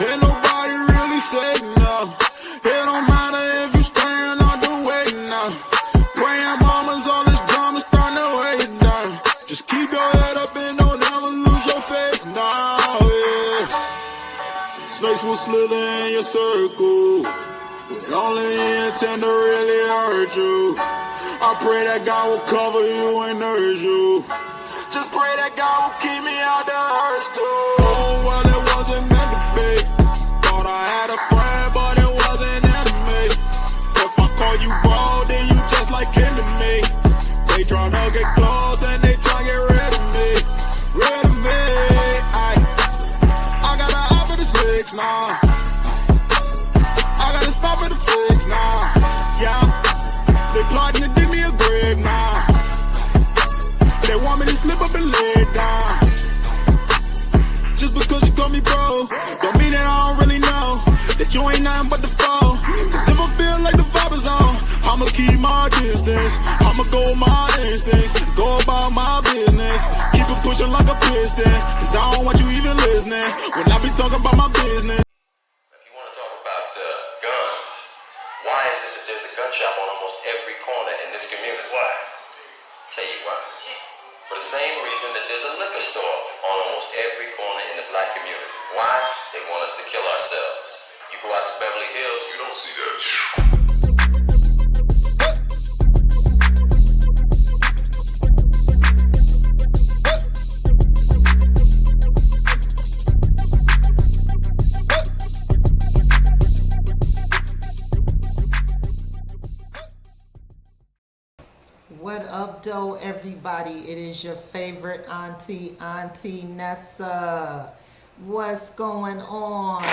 Ain't nobody really safe now. It don't matter if you staying on the way now. Praying mamas, all this drama starting to weigh you down. Just keep your head up and don't ever lose your faith now, yeah. Snakes will slither in your circle with only the intent to really hurt you. I pray that God will cover you and nurse you. Just pray that God will keep me out the hurts too. Oh, well, it wasn't meant to be. Thought I had a friend, but it wasn't enemy. If I call you bro, then you just like kin to me. They tryna get close and they tryna get rid of me. Rid of me, I got an eye for the slicks now. I got a spot for the flicks now. Yeah, they plotting to give me a grip now. They want me to slip up and lay it down. Just because you call me bro, don't mean that I don't really know that you ain't nothing but the foe. Cause if I feel like the vibe is on, I'ma keep my distance. I'ma go with my instincts, go about my business. Keep it pushing like a piston, cause I don't want you even listening when I be talking about my business. If you want to talk about guns, why is it that there's a gun shop on almost every corner in this community? Why? Tell you why. For the same reason that there's a liquor store on almost every corner in the black community. Why? They want us to kill ourselves. You go out to Beverly Hills, you don't see that. What up, though, everybody? It is your favorite Auntie Nessa. What's going on?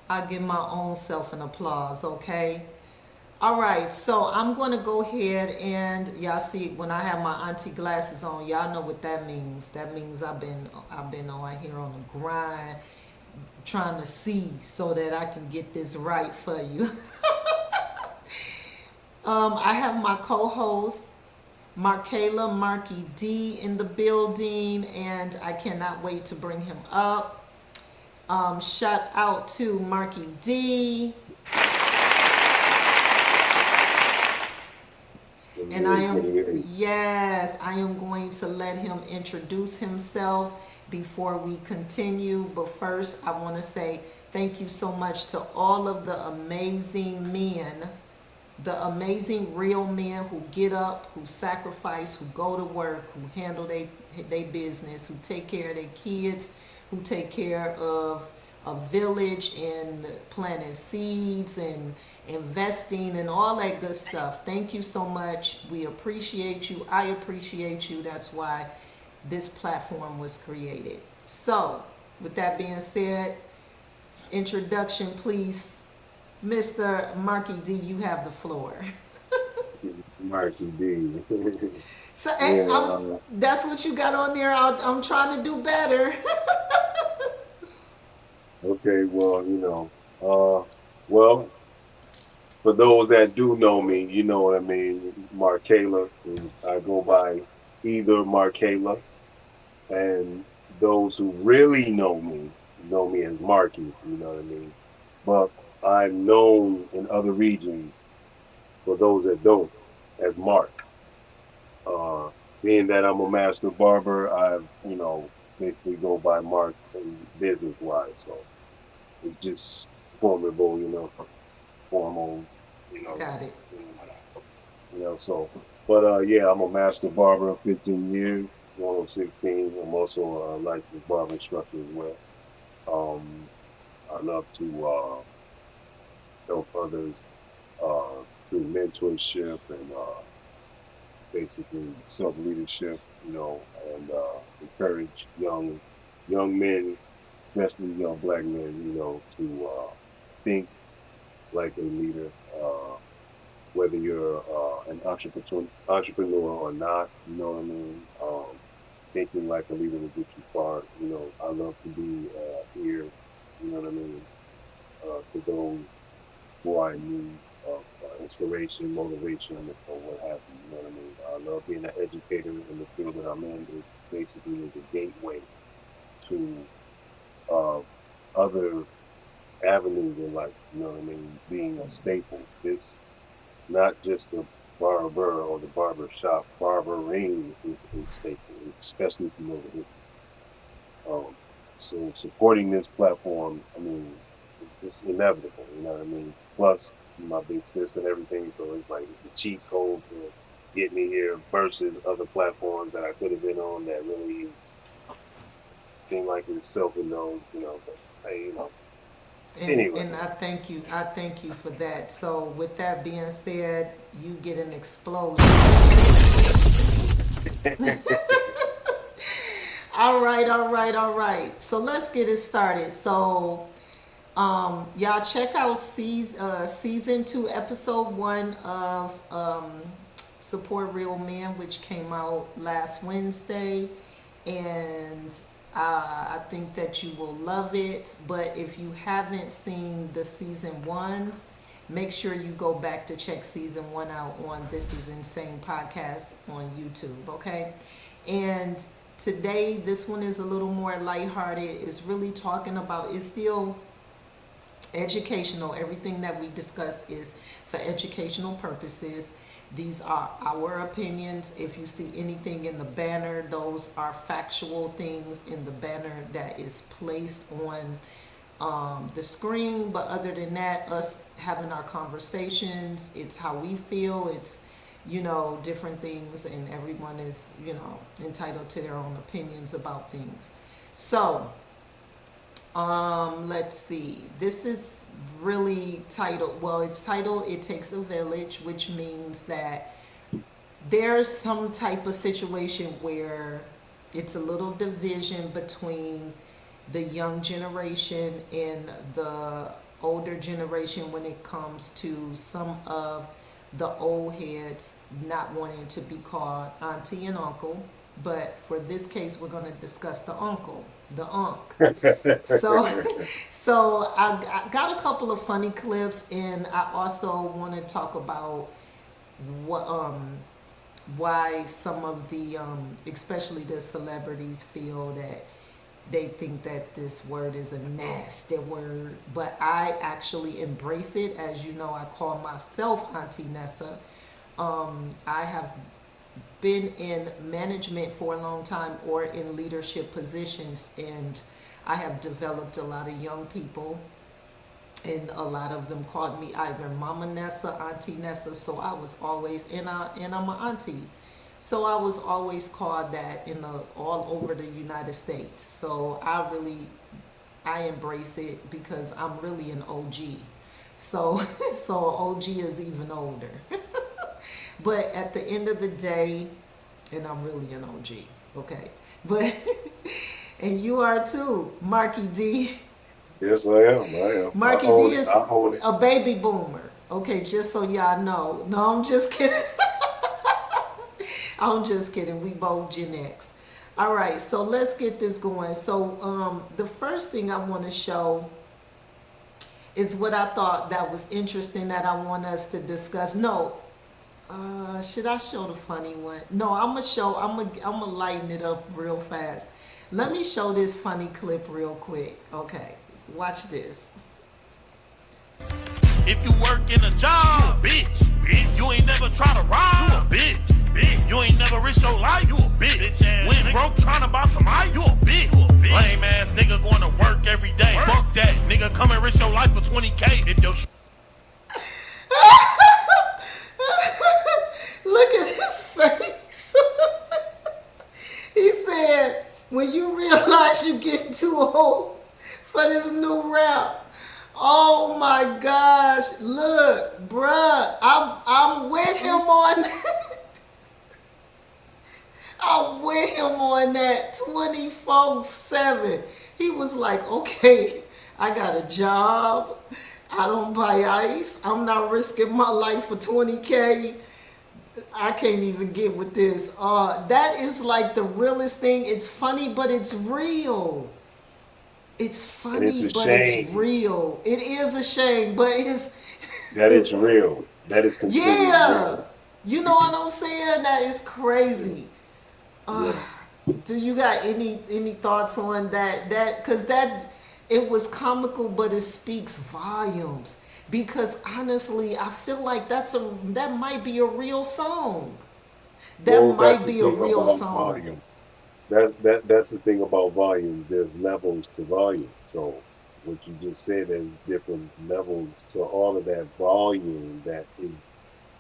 I give my own self an applause, okay? All right, so I'm going to go ahead and y'all see when I have my auntie glasses on, y'all know what that means. That means I've been on here on the grind, trying to see so that I can get this right for you. I have my co-host Markayla Marky D in the building, and I cannot wait to bring him up. Shout out to Marky D. And I am going to let him introduce himself before we continue. But first, I want to say thank you so much to all of the amazing men, the amazing real men who get up, who sacrifice, who go to work, who handle their business, who take care of their kids, who take care of a village and planting seeds and investing and all that good stuff. Thank you so much. We appreciate you. I appreciate you. That's why this platform was created. So, with that being said, introduction, please. Mr. Marky D, you have the floor. Marky D. So, that's what you got on there. I'm trying to do better. Okay, well, well, for those that do know me, you know what I mean, Markayla. I go by either Markayla, and those who really know me as Marky, you know what I mean. But I'm known in other regions, for those that don't, as Mark. Uh, Being that I'm a master barber, basically go by Mark in business wise. So it's just formidable, formal, you know, Got it. so. But yeah, I'm a master barber of 15 years, going on 16. I'm also a licensed barber instructor as well. Um, I love to help others through mentorship and basically self leadership, and encourage young men, especially young black men, to think like a leader. Whether you're an entrepreneur or not, you know what I mean. Thinking like a leader will get you far. I love to be here, you know what I mean, to those who are in need. inspiration, motivation, or what have you. You know what I mean? I love being an educator in the field that I'm in. It basically is a gateway to uh, other avenues in life. You know what I mean? Being a staple. This not just the barber or the barber shop. Barbering is a staple, especially if you know the history. Um, so supporting this platform, I mean, it's inevitable. You know what I mean? Plus my big sis and everything, so it's like it's a cheat code to get me here versus other platforms that I could have been on that really seem like it's self-indulged. You know, but hey, you know. Anyway, And I thank you for that. So with that being said, you get an explosion. All right, all right, all right. So let's get it started. So y'all check out season 2, episode 1 of Support Real Men, which came out last Wednesday, and I think that you will love it. But if you haven't seen the season 1s, make sure you go back to check season 1 out on This Is Insane podcast on YouTube, okay? And today, this one is a little more lighthearted. It's really talking about, it's still educational. Everything that we discuss is for educational purposes. These are our opinions. If you see anything in the banner, those are factual things in the banner that is placed on the screen. But other than that, us having our conversations, it's how we feel. It's, different things, and everyone is, entitled to their own opinions about things. So, let's see. This is really titled, it's titled It Takes a Village, which means that there's some type of situation where it's a little division between the young generation and the older generation when it comes to some of the old heads not wanting to be called auntie and uncle. But for this case, we're going to discuss the uncle, the unk. So, so I got a couple of funny clips, and I also want to talk about what why some of the especially the celebrities feel that they think that this word is a nasty word, but I actually embrace it. As you know, I call myself Auntie Nessa. I have been in management for a long time or in leadership positions, and I have developed a lot of young people, and a lot of them called me either Mama Nessa, Auntie Nessa. So I was always, and I'm an auntie, so I was always called that all over the United States. So I embrace it because I'm really an OG. So so OG is even older. But at the end of the day, and I'm really an OG, okay? But and you are too, Marky D. yes, I am. I am. Marky D is I hold it. a baby boomer. Okay, just so y'all know. No, I'm just kidding. I'm just kidding. We both Gen X. All right, so let's get this going. So the first thing I want to show is what I thought that was interesting that I want us to discuss. No, should I show the funny one? No, I'm gonna lighten it up real fast. Let me show this funny clip real quick. Okay, watch this. If you work in a job, bitch. You ain't never try to rob, bitch. You ain't never risk your life, you a bitch. When broke trying to buy some ice, you a bitch. Lame ass nigga going to work every day. Fuck that, nigga, come and risk your life for 20K. If your Look at his face. He said, when you realize you getting too old for this new rap. Oh my gosh. Look, bruh, I'm with him on I'm with him on that 24/7. He was like, okay, I got a job. I don't buy ice. I'm not risking my life for 20K. I can't even get with this. That is like the realest thing. It's funny, but it's real. It's funny, but it's real. It is a shame, but That is real. That is considered Yeah, real. you know what I'm saying? That is crazy. Yeah. Do you got any thoughts on that because that it was comical, but it speaks volumes. Because honestly, I feel like that might be a real song. That Well, that's might the be a thing real about song. volume. That's the thing about volume. There's levels to volume. So what you just said, there's different levels to all of that volume. That is,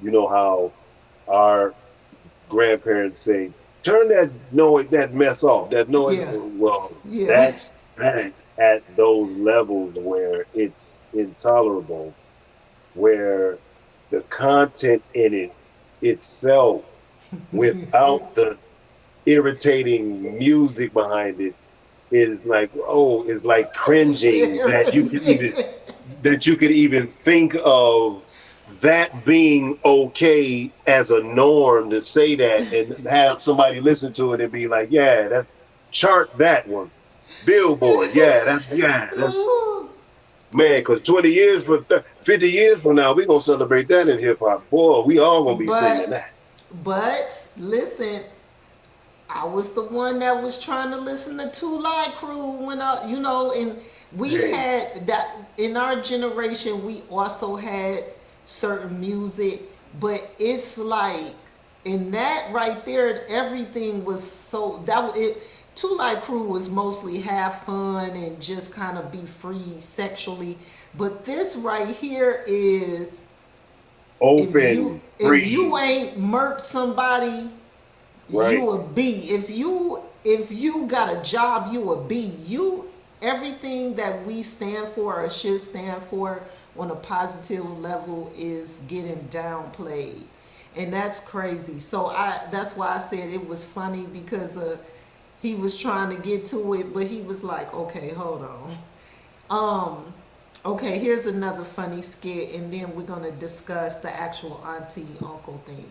you know how our grandparents say, "Turn that noise, that mess off." That noise. Yeah, Well, yeah. that's that at those levels where it's intolerable, where the content in it itself, without the irritating music behind it, is like, oh, it's like You said cringing irritating. that you could even think of that being okay as a norm to say that and have somebody listen to it and be like, yeah, that chart that one. Billboard, that's man, because 20 years from 50 years from now, we're gonna celebrate that in hip hop. Boy, we all gonna be singing but that. listen, I was the one that was trying to listen to Two Live Crew when and we Hey, had that in our generation. We also had certain music, but it's like in that right there, everything was so that was it. Two Live Crew was mostly have fun and just kind of be free sexually, but this right here is open, if you free, ain't murked somebody, right? you a B. If you got a job, you a B. You everything that we stand for or should stand for on a positive level is getting downplayed. And that's crazy. So that's why I said it was funny because he was trying to get to it, but he was like, okay, hold on. Okay, here's another funny skit, and then we're gonna discuss the actual auntie uncle thing.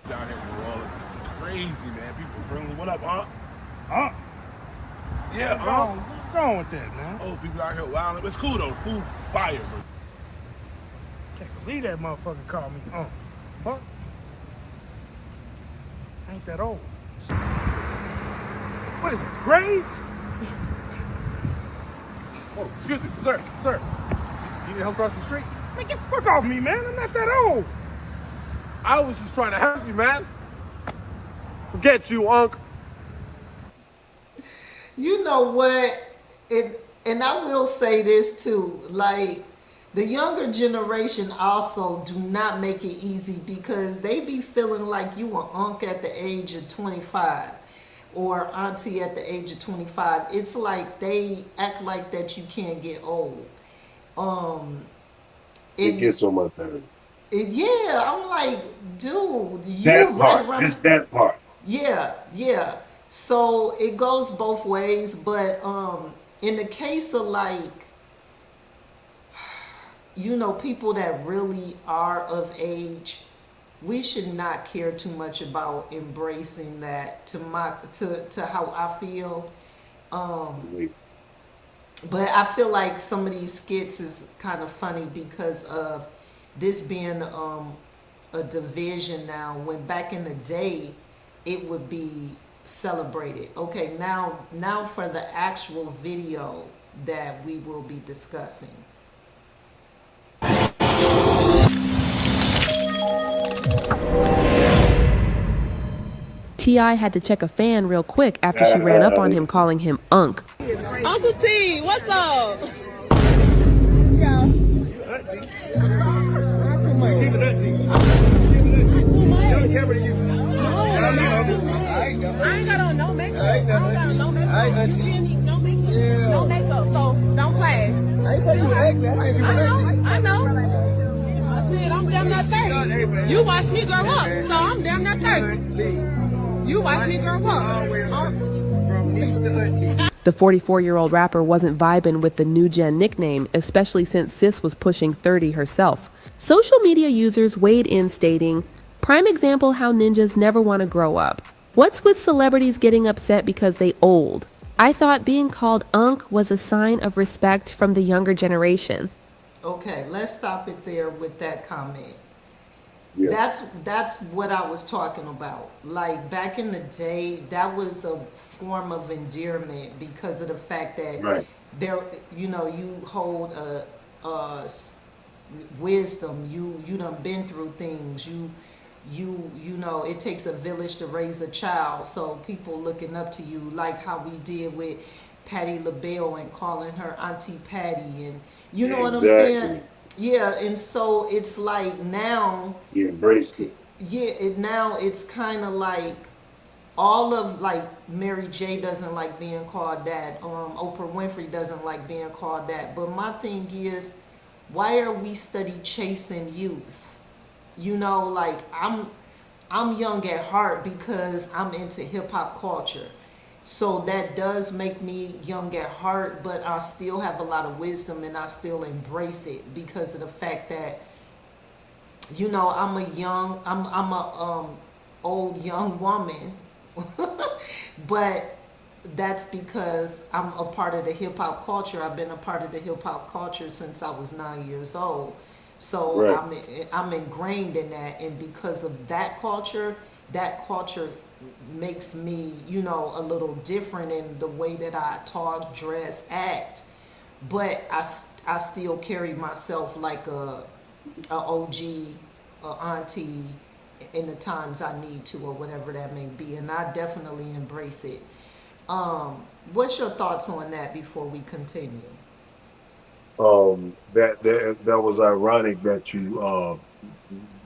Down here in New Orleans, it's crazy, man. People friendly. What up, Aunt? Aunt? Yeah, Aunt. What's wrong with that, man? Oh, people out here wilding. It's cool though. Food fire, bro. Can't believe that motherfucker called me. Fuck. Ain't that old. What is it, grades? Oh, excuse me, sir. You need help crossing the street? Man, get the fuck off me, man. I'm not that old. I was just trying to help you, man. Forget you, Unc. You know what? And I will say this too. Like the younger generation also do not make it easy because they be feeling like you an unc at the age of 25 or auntie at the age of 25. It's like they act like that you can't get old. Um, It and gets so much better. yeah, I'm like, dude, you That right part, around. just that part. Yeah, yeah. So it goes both ways, but in the case of like, people that really are of age, we should not care too much about embracing that to how I feel. Um, We- but I feel like some of these skits is kind of funny because of this being a division now. When back in the day, it would be celebrated. Okay, now for the actual video that we will be discussing. T.I. had to check a fan real quick after she ran up on him calling him Unc. Uncle T, what's up? Yeah. Not too much. He's an auntie. Not too much. Tell the camera to you. No, not too much. I ain't got on no makeup. I ain't got on no makeup. You see any no makeup? Yeah. No makeup. So don't play. I ain't say you ugly. I said you ugly. I know. Shit, I'm damn near 30. You watched me grow up, so I'm damn near 30. You watched me grow up. From niece to auntie. The 44-year-old rapper wasn't vibing with the new gen nickname, especially since Sis was pushing 30 herself. Social media users weighed in stating, "Prime example how ninjas never want to grow up. What's with celebrities getting upset because they old? I thought being called Unc was a sign of respect from the younger generation." Okay, let's stop it there with that comment. Yeah, That's what I was talking about. Like back in the day, that was a form of endearment because of the fact that right. there, you hold wisdom. You done been through things. You know it takes a village to raise a child. So people looking up to you, like how we did with Patti LaBelle and calling her Auntie Patty, and you know what I'm saying? Exactly. Yeah, and so it's like now, He embraced it. yeah, now it's kind of like all of like Mary J doesn't like being called that. Oprah Winfrey doesn't like being called that. But my thing is, why are we study chasing youth? Like I'm young at heart because I'm into hip hop culture. So that does make me young at heart, but I still have a lot of wisdom and I still embrace it because of the fact that I'm a old young woman, but that's because I'm a part of the hip hop culture. I've been a part of the hip hop culture since I was 9 years old. So Right. I'm ingrained in that, and because of that culture makes me, a little different in the way that I talk, dress, act. But I still carry myself like a OG, a auntie in the times I need to, or whatever that may be, and I definitely embrace it. What's your thoughts on that before we continue? That was ironic that you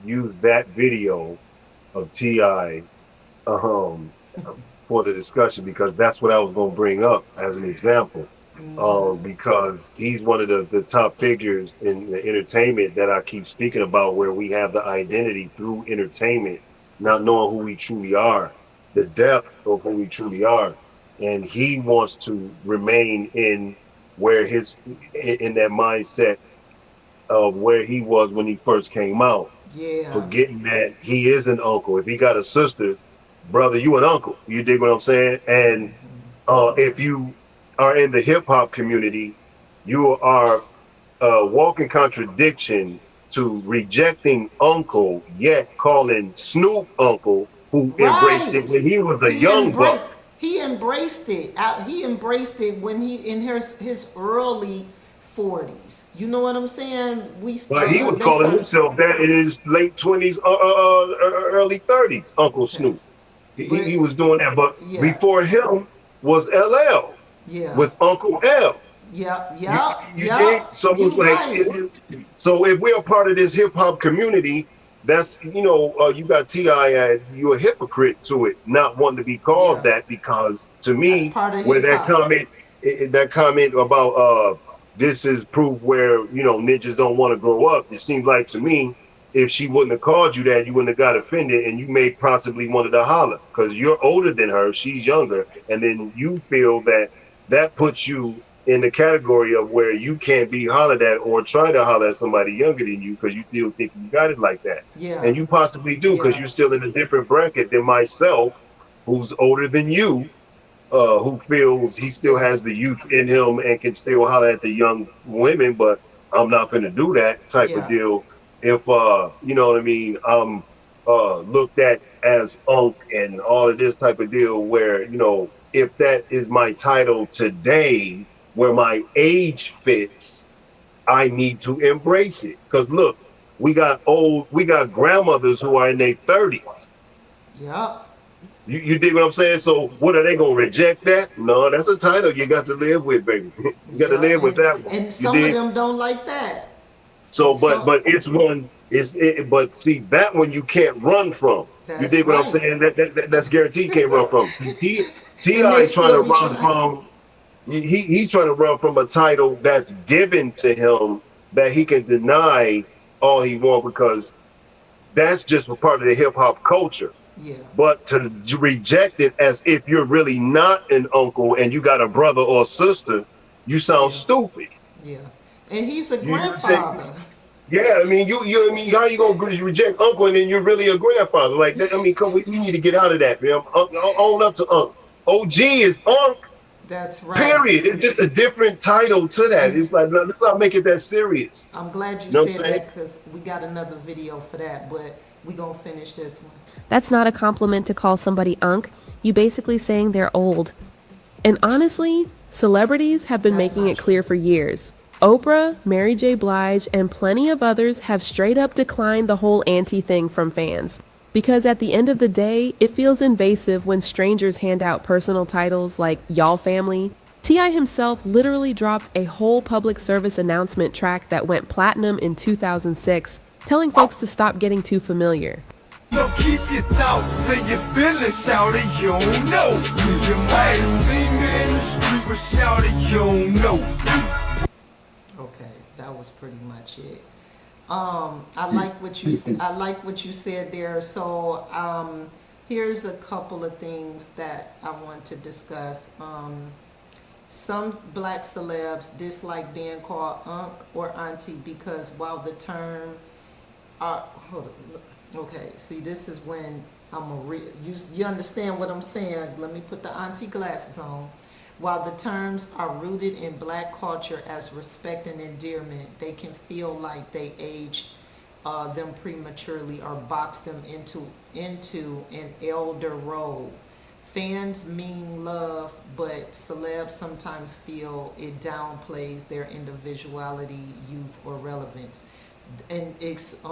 used that video of Ti um for the discussion, because that's what I was going to bring up as an example. Because he's one of the top figures in the entertainment that I keep speaking about, where we have the identity through entertainment, not knowing who we truly are, the depth of who we truly are. And he wants to remain in where in that mindset of where he was when he first came out, Yeah, forgetting that he is an uncle. If he got a sister, brother, you an uncle. You dig what I'm saying? And if you are in the hip hop community, you are a walking contradiction to rejecting uncle, yet calling Snoop uncle, who embraced it right. when he was a He young buck. embraced. He embraced it. He embraced it when he in his early 40s. You know what I'm saying? But he was They calling started. himself that in his late 20s, early 30s, Uncle Okay, Snoop. He but was doing that. But yeah, before him was LL yeah, with Uncle L. yeah, You yeah, you dig? yeah. So it's You like, right. so if we're a part of this hip hop community, that's you got Ti, you're a hypocrite to it, not wanting to be called Yeah, that, because to that's me, part of where hip hop. that comment about this is proof where ninjas don't want to grow up. It seems like to me, if she wouldn't have called you that, you wouldn't have got offended, and you may possibly wanted to holler because you're older than her, she's younger, and then you feel that that puts you in the category of where you can't be hollered at or try to holler at somebody younger than you because you still think you got it like that. Yeah, And you possibly do, because yeah, you're still in a different bracket than myself, who's older than you, who feels he still yeah, has the youth in him and can still holler at the young women, but I'm not going to do that type of yeah, deal. If you know what I mean, I'm looked at as unk and all of this type of deal, where if that is my title today, where my age fits, I need to embrace it. Because look, we got grandmothers who are in their 30s. yeah. You dig what I'm saying? So what, are they gonna reject that? No, that's a title you got to live with, baby. You got to Yeah, live with that one. and You some of dig? them don't like that. So, And but so it's one. But see, that one you can't run from. You that's dig what I'm right. saying? That's guaranteed you can't run from. See, And they Ti trying still to be run trying. from. He's trying to run from a title that's given to him that he can deny all he wants, because that's just a part of the hip hop culture. Yeah, But to reject it as if you're really not an uncle and you got a brother or sister, you sound yeah, stupid. yeah. And he's a You say, grandfather. yeah, I mean, I mean, how you gonna reject uncle and then you're really a grandfather? Like, I mean, we need to get out of that, man. Own up to uncle. OG is uncle. That's right. Period. It's just a different title to that. And It's like, no, let's not make it that serious. I'm glad you You know what said I'm saying? that because we got another video for that, but we gonna finish this one. That's not a compliment to call somebody unk. You basically saying they're old. And honestly, celebrities have been That's making not it clear for years. Oprah, Mary J. Blige, and plenty of others have straight up declined the whole auntie thing from fans. Because at the end of the day, it feels invasive when strangers hand out personal titles like y'all family. T.I. himself literally dropped a whole public service announcement track that went platinum in 2006, telling folks to stop getting too familiar. So keep your thoughts and your feelings, shout it, you don't know. You might have seen me in the street, but shout it, you don't know. Okay, that was pretty much it. I like what you I like what you said there. So here's a couple of things that I want to discuss. Some black celebs dislike being called unc or auntie because while the term hold on, okay, see this is when you understand what I'm saying. Let me put the auntie glasses on. While the terms are rooted in black culture as respect and endearment, they can feel like they age them prematurely or box them into an elder role. Fans mean love, but celebs sometimes feel it downplays their individuality, youth, or relevance. And it's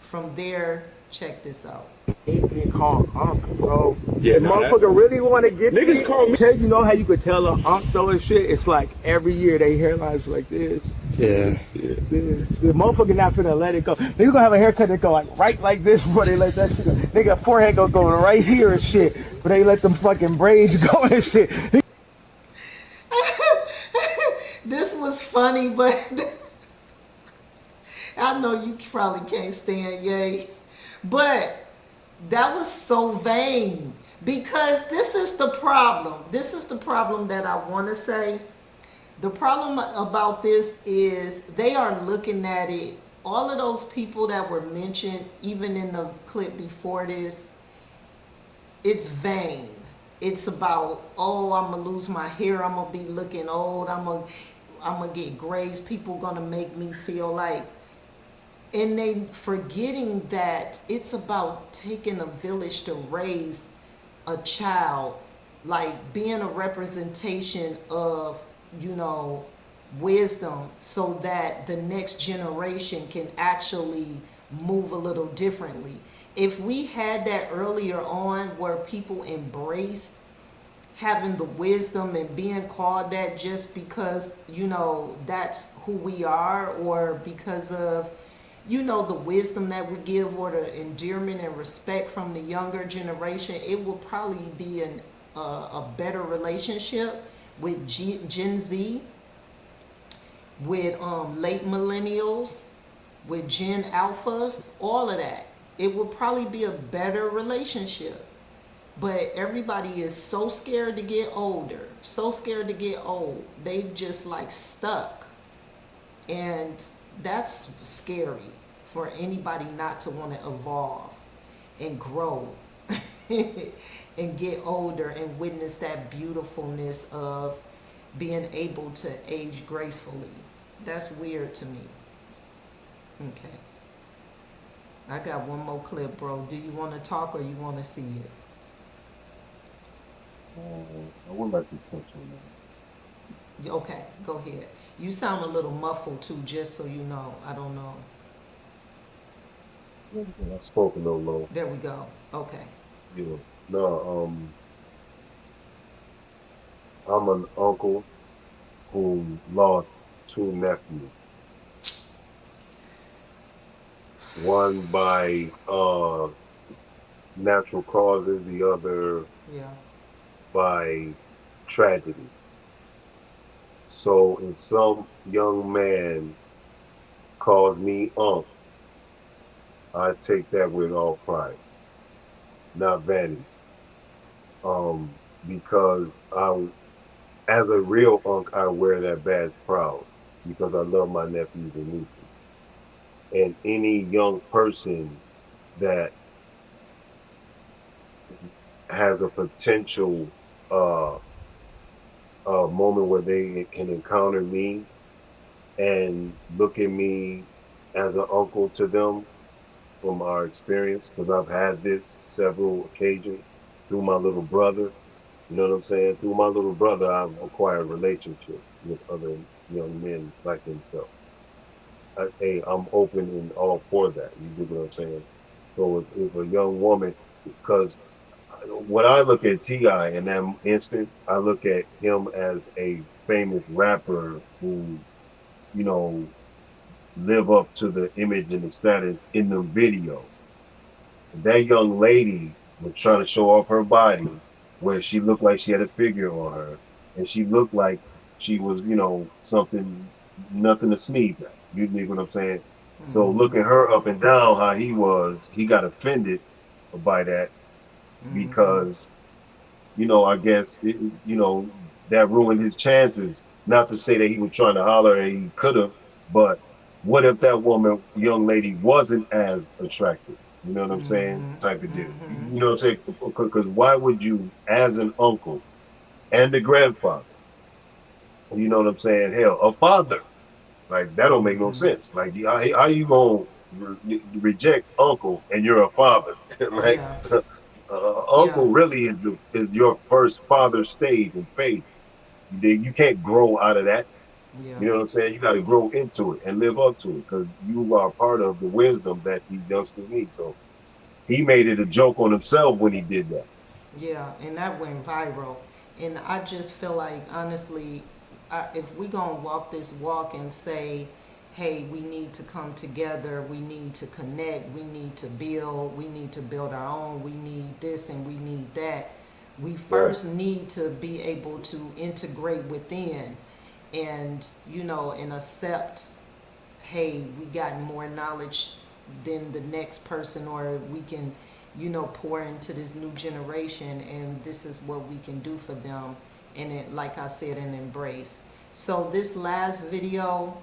from there, check this out. Being called unk, bro. Yeah, the motherfucker really want to get niggas me. call me. You know how you could tell a unk though and shit? It's like every year they hairlines like this. Yeah. The motherfucker not finna let it go. Nigga gonna have a haircut that go like right like this before they let that shit go. Nigga forehead gonna go right here and shit. But they let them fucking braids go and shit. This was funny, but I know you probably can't stand Ye. But that was so vain because this is the problem. This is the problem that I want to say. The problem about this is they are looking at it. All of those people that were mentioned, even in the clip before this, it's vain. It's about, oh, I'm going to lose my hair. I'm going to be looking old. I'm going to get grays. People going to make me feel like. And they forgetting that it's about taking a village to raise a child, like being a representation of, wisdom so that the next generation can actually move a little differently. If we had that earlier on where people embraced having the wisdom and being called that just because, that's who we are or because of the wisdom that we give or the endearment and respect from the younger generation, it will probably be a better relationship with Gen Z, with late millennials, with Gen Alphas, all of that. It will probably be a better relationship. But everybody is so scared to get older, so scared to get old. They just like stuck. And that's scary for anybody not to want to evolve and grow and get older and witness that beautifulness of being able to age gracefully. That's weird to me. Okay. I got one more clip, bro. Do you want to talk or you want to see it? I would like to touch on that. Okay, go ahead. You sound a little muffled too, just so you know. I don't know. I spoke a little low. There we go. Okay. Yeah. No, I'm an uncle who lost two nephews. One by natural causes, the other Yeah. by tragedy. So if some young man calls me unc, I take that with all pride, not vanity. Because as a real unc, I wear that badge proud because I love my nephews and nieces. And any young person that has a potential a moment where they can encounter me and look at me as an uncle to them from our experience, because I've had this several occasions through my little brother. You know what I'm saying? Through my little brother, I've acquired relationships with other young men like himself. Hey, I'm open and all for that. You dig what I'm saying? So if a young woman, because when I look at Ti in that instant, I look at him as a famous rapper who, you know, live up to the image and the status in the video. That young lady was trying to show off her body where she looked like she had a figure on her and she looked like she was, something, nothing to sneeze at. You dig what I'm saying? So looking her up and down how he got offended by that because I guess that ruined his chances. Not to say that he was trying to holler and he could have, but what if that young lady, wasn't as attractive? You know what I'm saying? Type of deal. You know what I'm saying? Because why would you, as an uncle and a grandfather, you know what I'm saying? Hell, a father, like that don't make no sense. Like, how you gonna reject uncle and you're a father? Like, Yeah, yeah, uncle really is your first father stage in faith. You can't grow out of that. yeah. You know what I'm saying? You got to grow into it and live up to it because you are part of the wisdom that these youngsters need. So he made it a joke on himself when he did that. Yeah, and that went viral. And I just feel like, honestly, if we going to walk this walk and say, hey, we need to come together, we need to connect, we need to build our own, we need this and we need that, we Right. first need to be able to integrate within and, and accept, hey, we got more knowledge than the next person, or we can, pour into this new generation, and this is what we can do for them. And it, like I said, an embrace. So this last video,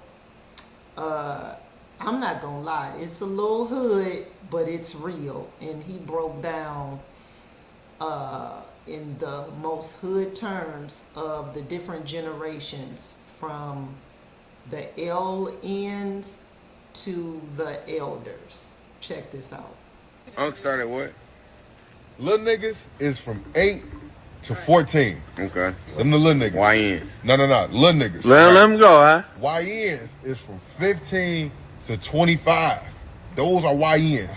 I'm not gonna lie, it's a little hood, but it's real. And he broke down in the most hood terms of the different generations from the LNs to the elders. Check this out. I'm started what? Little niggas is from 8 to 14. Okay. Them the little niggas. YNs. No. Little niggas. Let them go, huh? YNs is from 15 to 25. Those are YNs.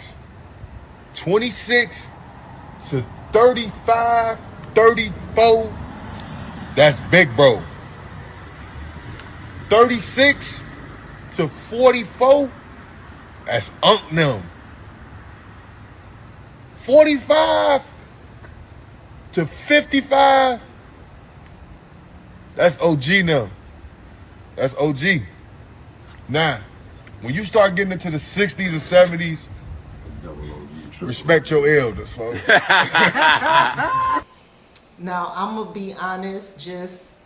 26 to 35, 34. That's big bro. 36 to 44. That's unk them. 45 to 55. That's OG now. That's OG. Now, when you start getting into the 60s and 70s, respect your elders, folks. Now, I'm going to be honest, just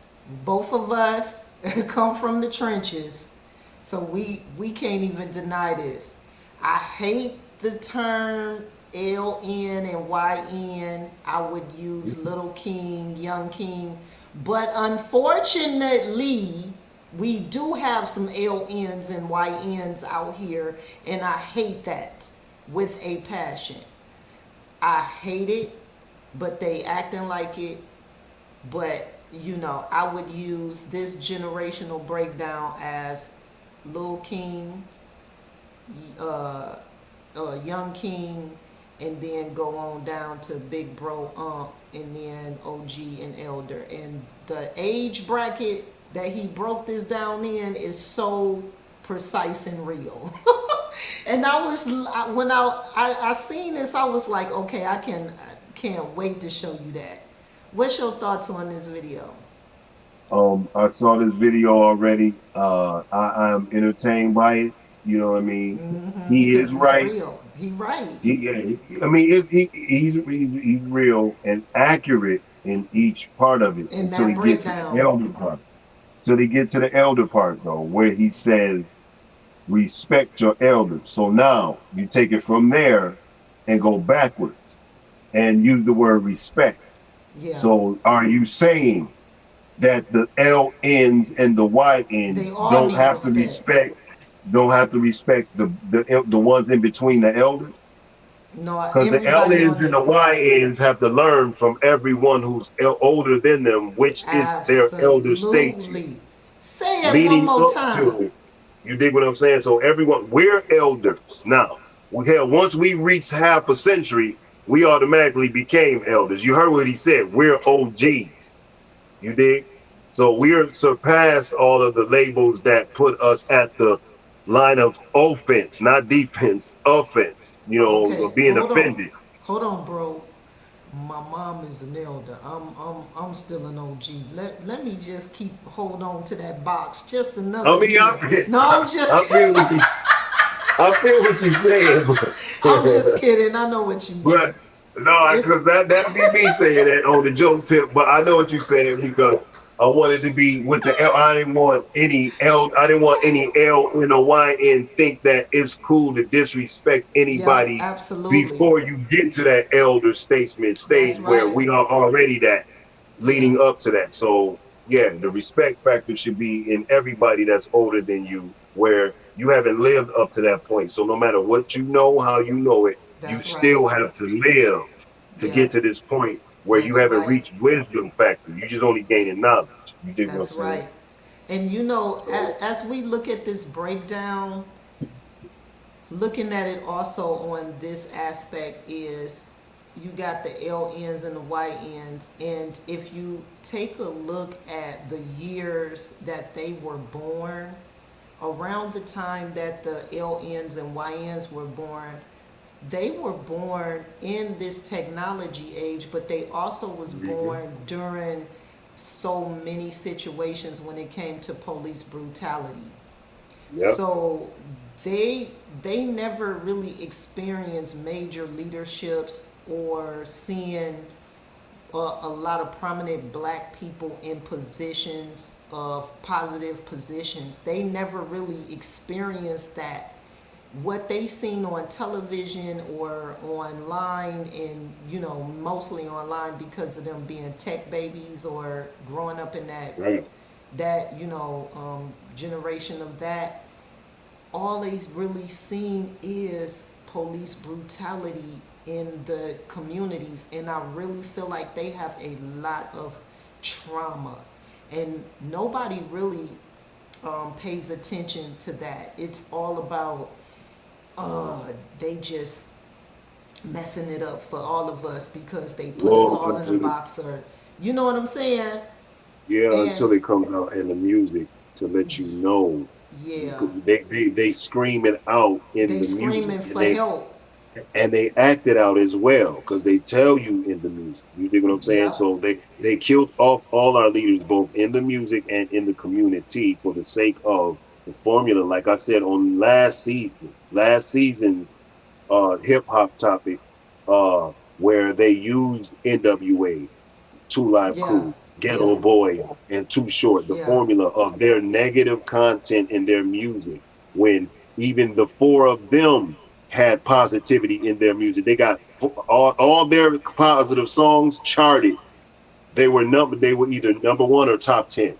both of us come from the trenches, so we can't even deny this. I hate the term LN and YN. I would use little king, young king, but unfortunately, we do have some LNs and YNs out here, and I hate that with a passion. I hate it, but they acting like it. But I would use this generational breakdown as Lil King, Young King, and then go on down to Big Bro, and then OG and Elder. And the age bracket that he broke this down in is so precise and real. And when I seen this, I was like, okay, I can't wait to show you that. What's your thoughts on this video? I saw this video already. I'm entertained by it. You know what I mean? He is Because it's right. real. He right. I mean, he's real and accurate in each part of it In until that he gets to the breakdown. elder part. Till he get to the elder part though, where he says, respect your elders. So now you take it from there and go backwards and use the word respect. Yeah. So are you saying that the L ends and the Y They ends all need respect. don't have to respect the ones in between the elders. No, Because the L everybody ends on and the the Y ends have to learn from everyone who's older than them, which is their elder statesman, absolutely. Say it one leading more up time. to it. You dig what I'm saying? So everyone, we're elders now. Once we reach half a century, we automatically became elders. You heard what he said. We're OGs. You dig? So we're surpassed all of the labels that put us at the line of offense, not defense, offense, Okay, of being offended. hold on, bro. My mom is an elder. I'm still an OG. Let me just hold on to that box just another I mean, year. No, I'm just I feel what you, I feel what you're saying, I'm just kidding. I know what you but mean. no, It's because that'd be me saying that on the joke tip. But I know what you're saying because I wanted to be with the L. I didn't want any L. I didn't want any L in a Y and think that it's cool to disrespect yep, anybody absolutely. before you get to that elder statesman That's stage where right. we are already that Yeah, leading up to that. So yeah, the respect factor should be in everybody that's older than you, where you haven't lived up to that point. So no matter what you know, how you know it, you that's right. still have to live to Yeah, get to this point where you that's haven't right. reached wisdom factor. You just only gaining knowledge. You dig what I'm That's saying? right. And you know, So as we look at this breakdown, looking at it also on this aspect is you got the L ends and the Y ends, and if you take a look at the years that they were born, around the time that the L ends and Y ends were born, they were born in this technology age, but they also was mhm. born during so many situations when it came to police brutality. Yep. So they they never really experienced major leaderships or seeing a lot of prominent black people in positions of positive positions. They never really experienced that. What they seen on television or online, and mostly online because of them being tech babies or growing up in Right. generation of that, all they've really seen is police brutality in the communities, and I really feel like they have a lot of trauma, and nobody really pays attention to that. It's all about they just messing it up for all of us because they put us Well, all in a box, or you know what I'm saying? yeah, until And it comes out in the music to let you know. yeah, They scream it out in they the music, screaming for help. and they act it out as well because they tell you in the music. You dig what I'm saying? Yep. So they killed off all our leaders both in the music and in the community for the sake of the formula. Like I said on last season hip hop topic, where they used NWA, Two Live Yeah. Crew, Yeah. Ghetto Boy, and Too Short, the Yeah. formula of their negative content in their music, when even the four of them had positivity in their music. They got all their positive songs charted. They were either number one or top 10.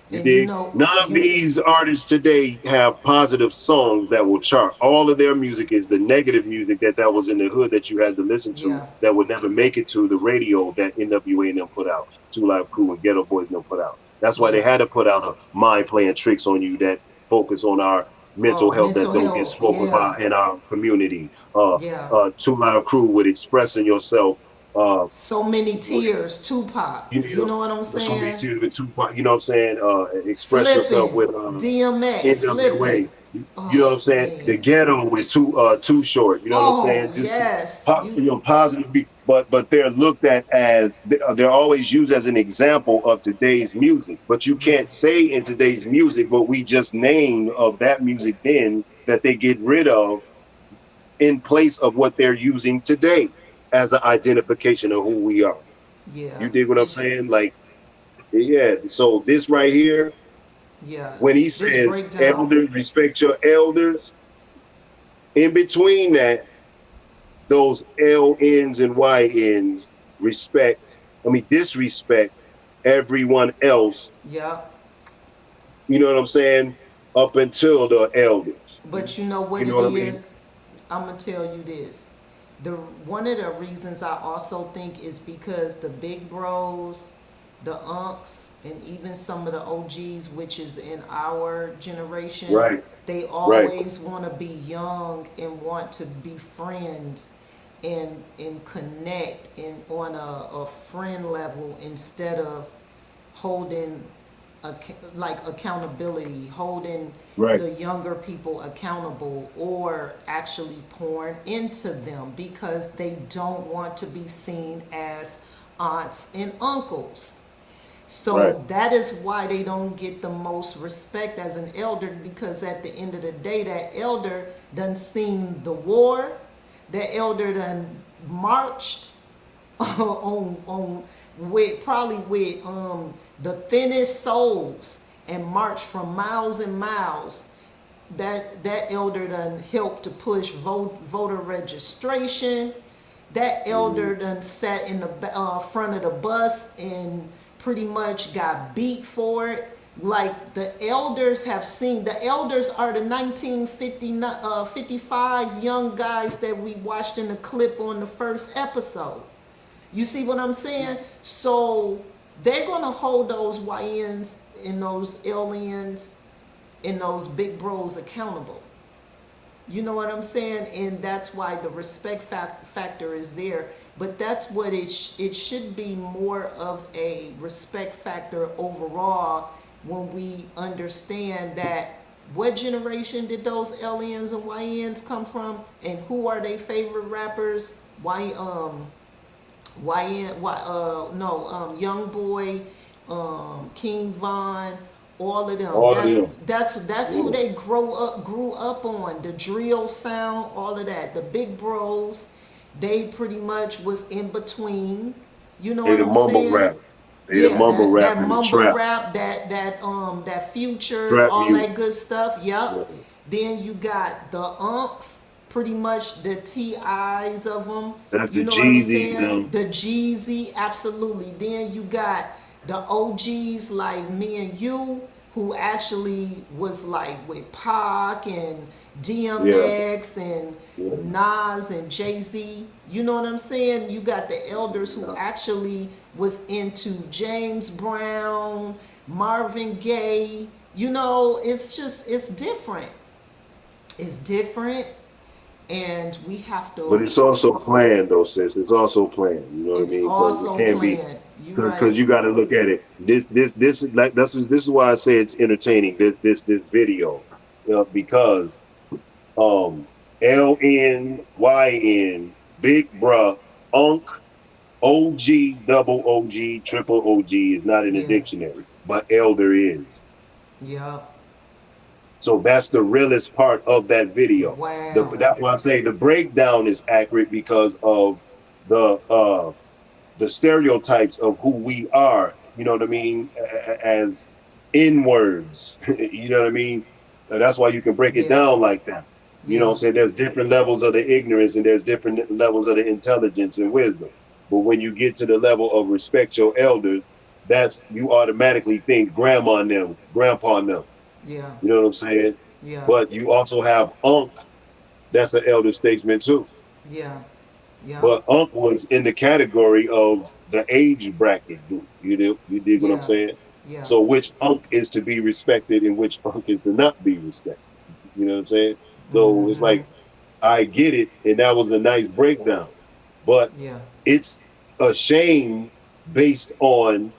You And you dig? know, None of you these artists today have positive songs that will chart. All of their music is the negative music that was in the hood that you had to listen to yeah. that would never make it to the radio that NWA and them put out, Two Live Crew and Ghetto Boys and them put out. That's why they Yeah. had to put out a mind playing tricks on you that focus on our mental Oh, health that mental don't get health. spoke Yeah. about in our community. Yeah. Two Live Crew with expressing yourself. Uh, So many tears, Tupac. You you know what I'm know, so many saying? tears with Tupac, you know what I'm saying? Express yourself Slipping. with DMX slipping. NWA. You know what I'm Oh saying? man. The ghetto with too short. You know what I'm saying? Oh yes. You Positive, but they're looked at as they're always used as an example of today's music. But you yeah. can't say in today's music what we just named of that music then that they get rid of in place of what they're using today as an identification of who we are. Yeah. You dig what I'm It's saying? Like, yeah. So this right here, yeah. when he This says breakdown. elders, respect your elders, in between that, those L ends and Y ends respect, I mean, disrespect everyone else, Yep. you know what I'm saying, up until the elders. But you know You what know it what I mean? is? I'm gonna tell you this. The one of the reasons I also think is because the big bros, the unks, and even some of the OGs, which is in our generation, Right, they right, always want to be young and want to befriend and connect and on a friend level instead of holding like accountability, holding right, the younger people accountable or actually pouring into them because they don't want to be seen as aunts and uncles. right. So that is why they don't get the most respect as an elder, because at the end of the day, that elder done seen the war, that elder done marched on with probably with the thinnest souls and marched from miles and miles. That elder done helped to push voter registration. That elder done sat in the front of the bus and pretty much got beat for it. Like the elders have seen, the elders are the 1955 young guys that we watched in the clip on the first episode. You see what I'm saying? So they're gonna hold those YNs and those aliens and those big bros accountable. You know what I'm saying? And that's why the respect factor is there. But that's what it should be, more of a respect factor overall, when we understand that what generation did those aliens and YNs come from, and who are their favorite rappers? No, Young Boy, King Von, all of them. All of That's them. that's who Yeah, they grew up on. The drill sound, all of that. The big bros, they pretty much was in between. You know they what the I'm mumble saying? rap. They the Yeah, mumble rap that and the mumble trap, rap, that future, trap all music. that good stuff. Yep. Yeah. Then you got the unks, pretty much the TIs of them. That's You the know what I'm Jeezy, saying? them. The Jeezy, absolutely. Then you got the OGs like me and you, who actually was like with Pac and Yeah, DMX and yeah, Nas and Jay-Z. You know what I'm saying? You got the elders who yeah. actually was into James Brown, Marvin Gaye. You know, it's just, it's different. It's different, and we have But to, it's also planned, though, sis. It's also planned. You know what I it's mean? Because it also can't be, planned. You because right. you got to look at it. This is like this is why I say it's entertaining. This video, because LNYN, Big Bruh, Unk, OG, double OG, triple OG is not in the Yeah. dictionary, but Elder is. Yep. So that's the realest part of that video. Wow. That's why I say the breakdown is accurate because of the uh the stereotypes of who we are, you know what I mean, as in words. You know what I mean? That's why you can break it Yeah. down like that. You know what Yeah. I'm saying? There's different levels of the ignorance and there's different levels of the intelligence and wisdom. But when you get to the level of respect your elders, that's you automatically think grandma and them, grandpa and them. Yeah. You know what I'm saying? Yeah. But you also have Unc, that's an elder statesman too. Yeah. Yep. But Unc was in the category of the age bracket group. You dig what I'm Yeah. saying? Yeah. So which Unc is to be respected and which Unc is to not be respected. You know what I'm saying? So it's Mm-hmm. like I get it, and that was a nice breakdown. But Yeah. it's a shame based on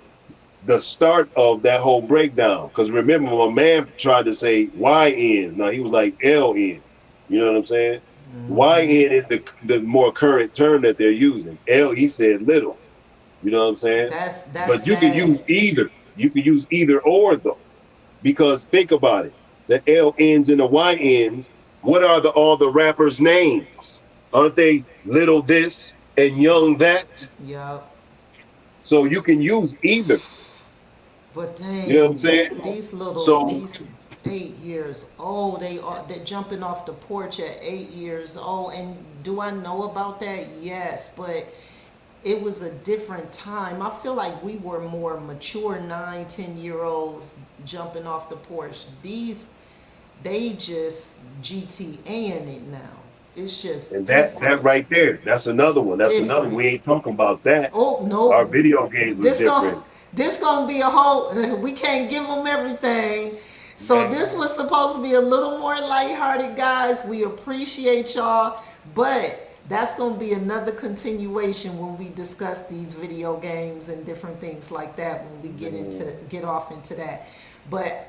the start of that whole breakdown. Because remember, my man tried to say YN. Now he was like LN. You know what I'm saying? Mm-hmm. YN is the more current term that they're using. L, he said little. You know what I'm saying? That's But you can sad. use either. You can use either or though. Because think about it. The LNs and the YNs, what are all the rappers' names? Aren't they little this and young that? Yep. So you can use either. But You know what I'm dang, saying? So these 8 years old, they're jumping off the porch at 8 years old. And do I know about that? Yes, but it was a different time. I feel like we were more mature 9-10-year-olds jumping off the porch. They just GTAing it now. It's just And different. that right there, that's another one. That's Different. another one. We ain't talking about that. Oh no! Our video games was different. This gonna be a whole. We can't give them everything. So this was supposed to be a little more lighthearted, guys. We appreciate y'all, but that's gonna be another continuation when we discuss these video games and different things like that. When we get off into that. But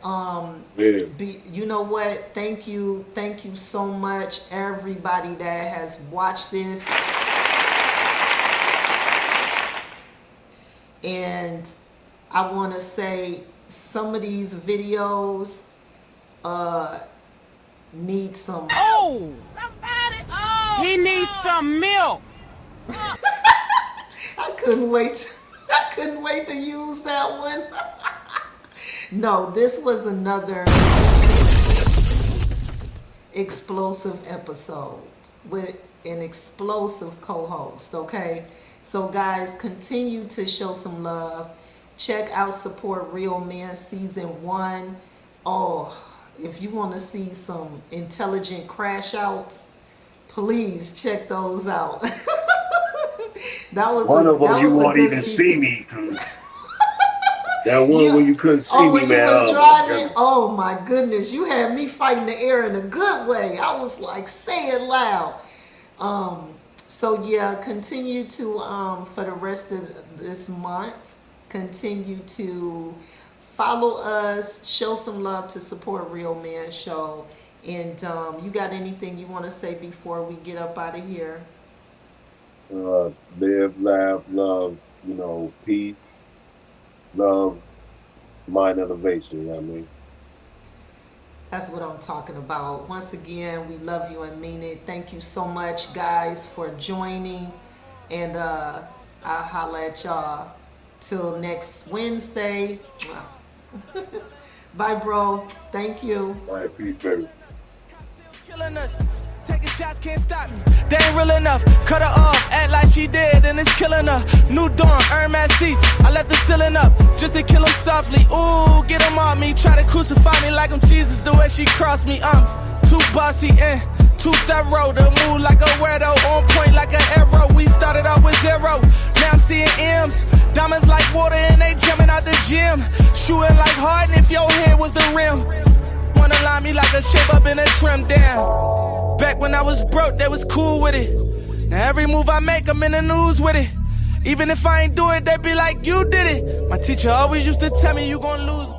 you know what? Thank you so much, everybody that has watched this. And I want to say some of these videos need some. Oh, somebody! Oh, he needs some milk. I couldn't wait to use that one. No, this was another explosive episode with an explosive co-host, okay? So guys, continue to show some love. Check out Support Real Men Season 1. Oh, if you want to see some intelligent crash outs, please check those out. That was one of them you won't even see me through. That one when you couldn't see me, when man. You was driving? Oh my goodness, you had me fighting the air in a good way. I was like, say it loud. So yeah, continue to for the rest of this month, continue to follow us, show some love to Support Real Men Show. And you got anything you want to say before we get up out of here? Live, laugh, love, peace, love, mind elevation, you know what I mean? That's what I'm talking about. Once again, we love you and mean it. Thank you so much, guys, for joining. And I'll holla at y'all till next Wednesday. Bye, bro. Thank you. All right, peace, baby. Killing us. Taking shots can't stop me. They ain't real enough. Cut her off, act like she dead, and it's killing her. New dawn, Hermes seats. I left the ceiling up just to kill him softly. Ooh, get him on me. Try to crucify me like I'm Jesus. The way she crossed me, I'm too bossy and too thorough. To move like a weirdo, on point like an arrow. We started off with 0. Now I'm seeing M's. Diamonds like water and they jumping out the gym. Shooting like Harden if your head was the rim. Wanna line me like a shape up in a trim down. Back when I was broke, they was cool with it. Now every move I make, I'm in the news with it. Even if I ain't do it, they be like, you did it. My teacher always used to tell me you gon' lose.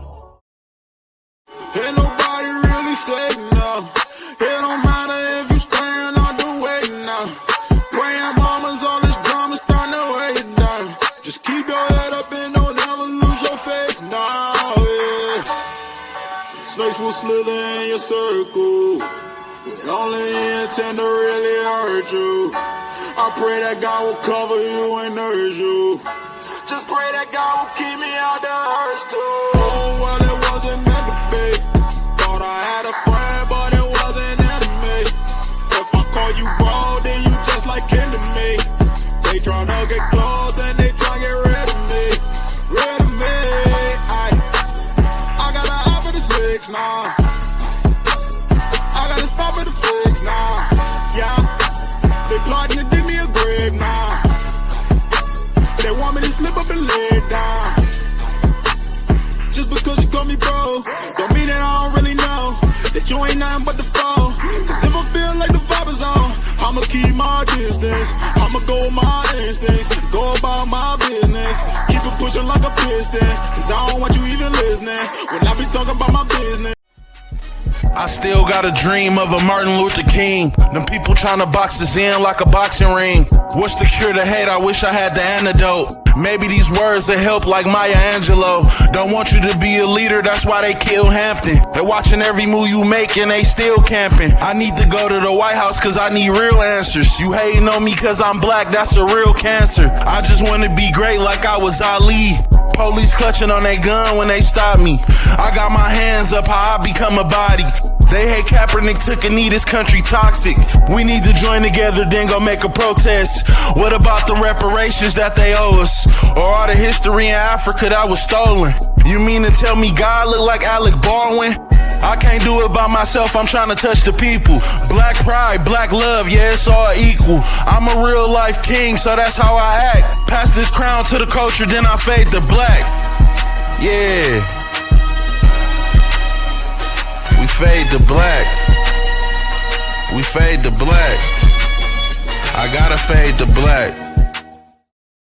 Ain't nobody really safe now. It don't matter if you staying on the way now. Praying mamas, all this drama starting to weigh you down. Just keep your head up and don't ever lose your faith now, yeah. Snakes will slither in your circle. With only the intent to really hurt you. I pray that God will cover you and nurse you. Just pray that God will keep me out the hurts too. Oh, well, it wasn't meant to be. Thought I had a friend, but it wasn't enemy. If I call you bro, then you just like kin to me. They tryna get close and they tryna get rid of me. Rid of me. I got an eye for the slicks now. Stop at the fix now, yeah. They plotting to dig me a grave now. They want me to slip up and lay down. Just because you call me bro, don't mean that I don't really know that you ain't nothing but the foe. Cause if I feel like the vibe is on, I'ma keep my distance. I'ma go with my instincts, go about my business. Keep it pushing like a piston, cause I don't want you even listening when I be talking about my business. I still got a dream of a Martin Luther King. Them people tryna box us in like a boxing ring. What's the cure to hate? I wish I had the antidote. Maybe these words will help like Maya Angelou. Don't want you to be a leader, that's why they killed Hampton. They're watching every move you make and they still camping. I need to go to the White House cause I need real answers. You hating on me cause I'm black, that's a real cancer. I just wanna be great like I was Ali. Police clutching on their gun when they stop me. I got my hands up how I become a body. They hate Kaepernick took a knee, this country toxic. We need to join together, then go make a protest. What about the reparations that they owe us? Or all the history in Africa that was stolen? You mean to tell me God look like Alec Baldwin? I can't do it by myself, I'm trying to touch the people. Black pride, black love, yeah, it's all equal. I'm a real life king, so that's how I act. Pass this crown to the culture, then I fade to black. Yeah. We fade to black. We fade to black. I gotta fade to black.